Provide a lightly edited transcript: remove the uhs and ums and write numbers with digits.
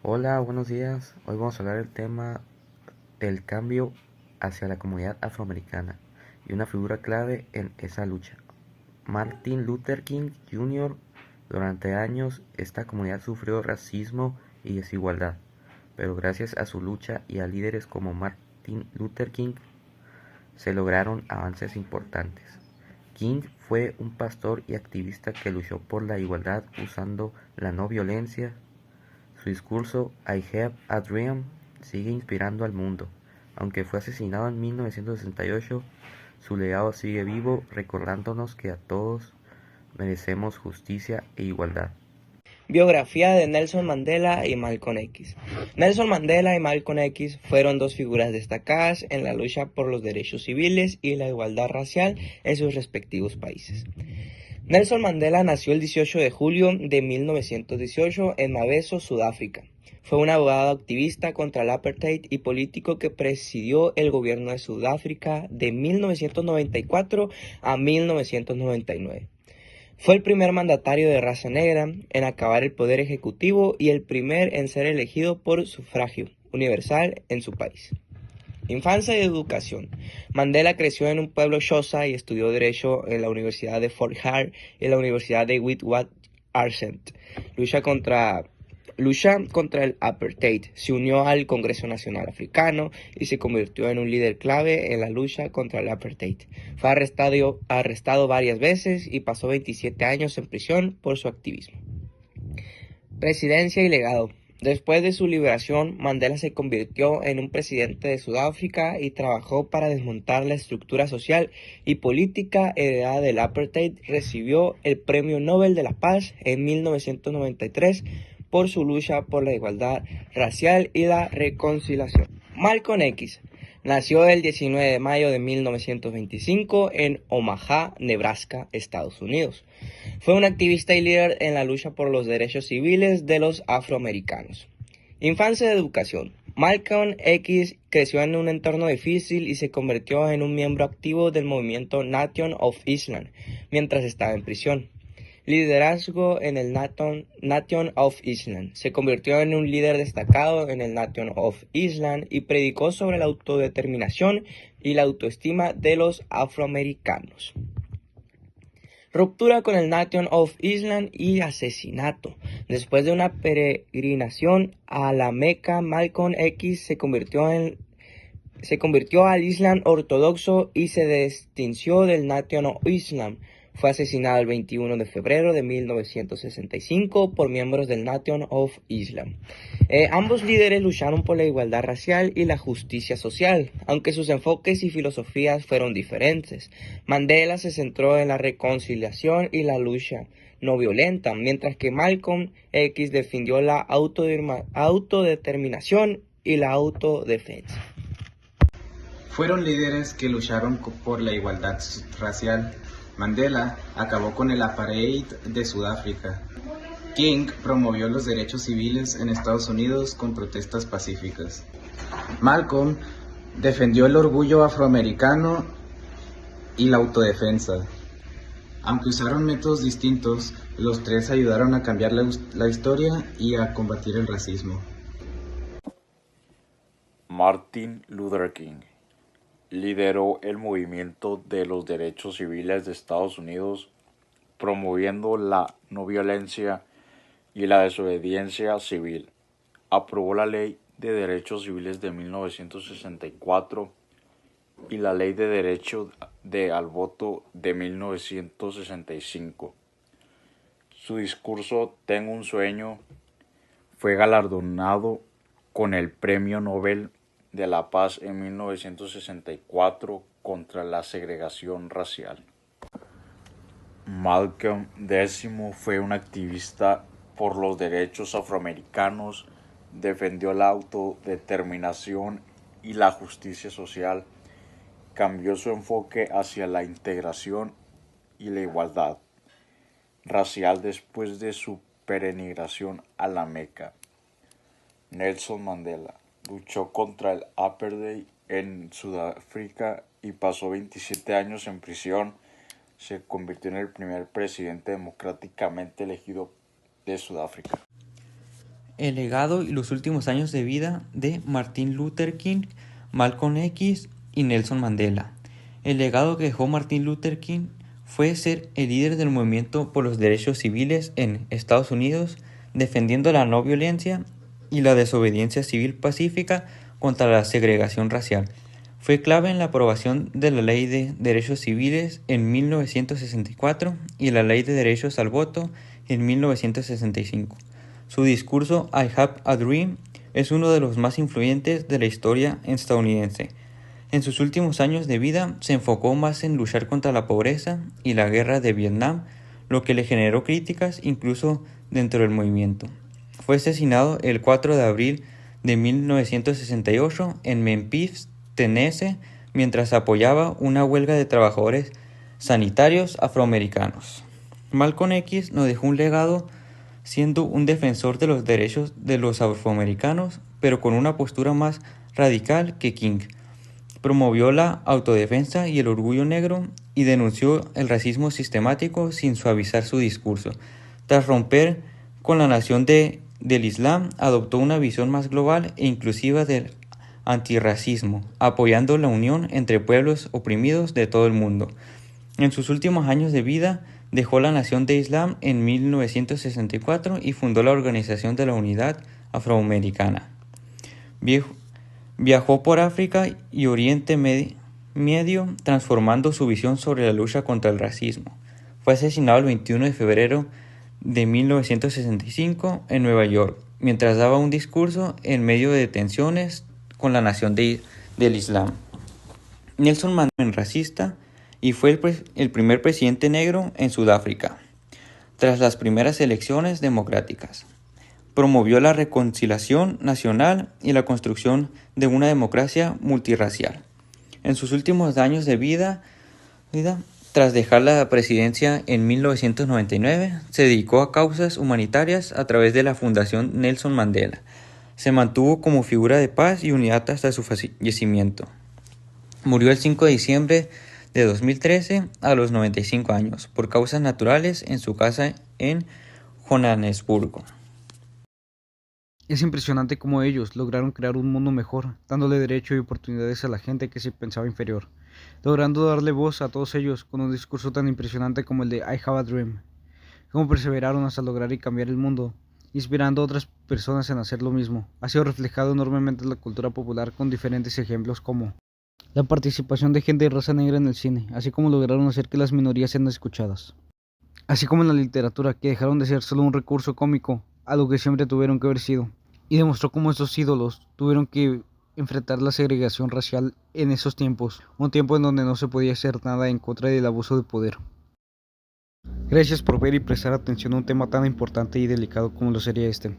Hola, buenos días. Hoy vamos a hablar del tema del cambio hacia la comunidad afroamericana y una figura clave en esa lucha. Martin Luther King Jr. Durante años esta comunidad sufrió racismo y desigualdad, pero gracias a su lucha y a líderes como Martin Luther King se lograron avances importantes. King fue un pastor y activista que luchó por la igualdad usando la no violencia. Su discurso "I Have a Dream" sigue inspirando al mundo. Aunque fue asesinado en 1968, su legado sigue vivo, recordándonos que a todos merecemos justicia e igualdad. Biografía de Nelson Mandela y Malcolm X. Nelson Mandela y Malcolm X fueron dos figuras destacadas en la lucha por los derechos civiles y la igualdad racial en sus respectivos países. Nelson Mandela nació el 18 de julio de 1918 en Mabeso, Sudáfrica. Fue un abogado activista contra el apartheid y político que presidió el gobierno de Sudáfrica de 1994 a 1999. Fue el primer mandatario de raza negra en acabar el poder ejecutivo y el primer en ser elegido por sufragio universal en su país. Infancia y educación. Mandela creció en un pueblo Xhosa y estudió Derecho en la Universidad de Fort Hare y en la Universidad de Witwatersrand. Lucha contra el apartheid. Se unió al Congreso Nacional Africano y se convirtió en un líder clave en la lucha contra el apartheid. Fue arrestado varias veces y pasó 27 años en prisión por su activismo. Presidencia y legado. Después de su liberación, Mandela se convirtió en un presidente de Sudáfrica y trabajó para desmontar la estructura social y política heredada del apartheid. Recibió el Premio Nobel de la Paz en 1993 por su lucha por la igualdad racial y la reconciliación. Malcolm X nació el 19 de mayo de 1925 en Omaha, Nebraska, Estados Unidos. Fue un activista y líder en la lucha por los derechos civiles de los afroamericanos. Infancia y educación. Malcolm X creció en un entorno difícil y se convirtió en un miembro activo del movimiento Nation of Islam mientras estaba en prisión. Liderazgo en el Nation of Islam. Se convirtió en un líder destacado en el Nation of Islam y predicó sobre la autodeterminación y la autoestima de los afroamericanos. Ruptura con el Nation of Islam y asesinato. Después de una peregrinación a la Meca, Malcolm X se convirtió al Islam ortodoxo y se distinció del Nation of Islam. Fue asesinado el 21 de febrero de 1965 por miembros del Nation of Islam. Ambos líderes lucharon por la igualdad racial y la justicia social, aunque sus enfoques y filosofías fueron diferentes. Mandela se centró en la reconciliación y la lucha no violenta, mientras que Malcolm X defendió la autodeterminación y la autodefensa. Fueron líderes que lucharon por la igualdad racial. Mandela acabó con el apartheid de Sudáfrica. King promovió los derechos civiles en Estados Unidos con protestas pacíficas. Malcolm defendió el orgullo afroamericano y la autodefensa. Aunque usaron métodos distintos, los tres ayudaron a cambiar la historia y a combatir el racismo. Martin Luther King lideró el movimiento de los derechos civiles de Estados Unidos, promoviendo la no violencia y la desobediencia civil. Aprobó la Ley de Derechos Civiles de 1964 y la Ley de Derecho al Voto de 1965. Su discurso "Tengo un sueño" fue galardonado con el Premio Nobel de la Paz en 1964 contra la segregación racial. Malcolm X fue un activista por los derechos afroamericanos, defendió la autodeterminación y la justicia social, cambió su enfoque hacia la integración y la igualdad racial después de su peregrinación a la Meca. Nelson Mandela luchó contra el apartheid en Sudáfrica y pasó 27 años en prisión. Se convirtió en el primer presidente democráticamente elegido de Sudáfrica. el legado y los últimos años de vida de Martin Luther King, Malcolm X y Nelson Mandela. El legado que dejó Martin Luther King fue ser el líder del movimiento por los derechos civiles en Estados Unidos, defendiendo la no violencia y la desobediencia civil pacífica contra la segregación racial. Fue clave en la aprobación de la Ley de Derechos Civiles en 1964 y la Ley de Derechos al Voto en 1965. Su discurso I Have a Dream es uno de los más influyentes de la historia estadounidense. En sus últimos años de vida se enfocó más en luchar contra la pobreza y la guerra de Vietnam, lo que le generó críticas incluso dentro del movimiento. Fue asesinado el 4 de abril de 1968 en Memphis, Tennessee, mientras apoyaba una huelga de trabajadores sanitarios afroamericanos. Malcolm X nos dejó un legado siendo un defensor de los derechos de los afroamericanos, pero con una postura más radical que King. Promovió la autodefensa y el orgullo negro y denunció el racismo sistemático sin suavizar su discurso. Tras romper con la nación del Islam, adoptó una visión más global e inclusiva del antirracismo, apoyando la unión entre pueblos oprimidos de todo el mundo. En sus últimos años de vida, dejó la Nación de Islam en 1964 y fundó la Organización de la Unidad Afroamericana. Viajó por África y Oriente Medio, transformando su visión sobre la lucha contra el racismo. Fue asesinado el 21 de febrero de 1965 en Nueva York, mientras daba un discurso en medio de tensiones con la Nación del Islam. Nelson Mandela racista y fue el primer presidente negro en Sudáfrica, tras las primeras elecciones democráticas. Promovió la reconciliación nacional y la construcción de una democracia multirracial. En sus últimos años de vida, tras dejar la presidencia en 1999, se dedicó a causas humanitarias a través de la Fundación Nelson Mandela. Se mantuvo como figura de paz y unidad hasta su fallecimiento. Murió el 5 de diciembre de 2013 a los 95 años por causas naturales en su casa en Johannesburgo. Es impresionante cómo ellos lograron crear un mundo mejor, dándole derecho y oportunidades a la gente que se pensaba inferior, logrando darle voz a todos ellos con un discurso tan impresionante como el de I Have a Dream. Cómo perseveraron hasta lograr y cambiar el mundo, inspirando a otras personas en hacer lo mismo. Ha sido reflejado enormemente en la cultura popular con diferentes ejemplos como la participación de gente de raza negra en el cine, así como lograron hacer que las minorías sean escuchadas, así como en la literatura, que dejaron de ser solo un recurso cómico a lo que siempre tuvieron que haber sido, y demostró cómo estos ídolos tuvieron que enfrentar la segregación racial en esos tiempos, un tiempo en donde no se podía hacer nada en contra del abuso de poder. Gracias por ver y prestar atención a un tema tan importante y delicado como lo sería este.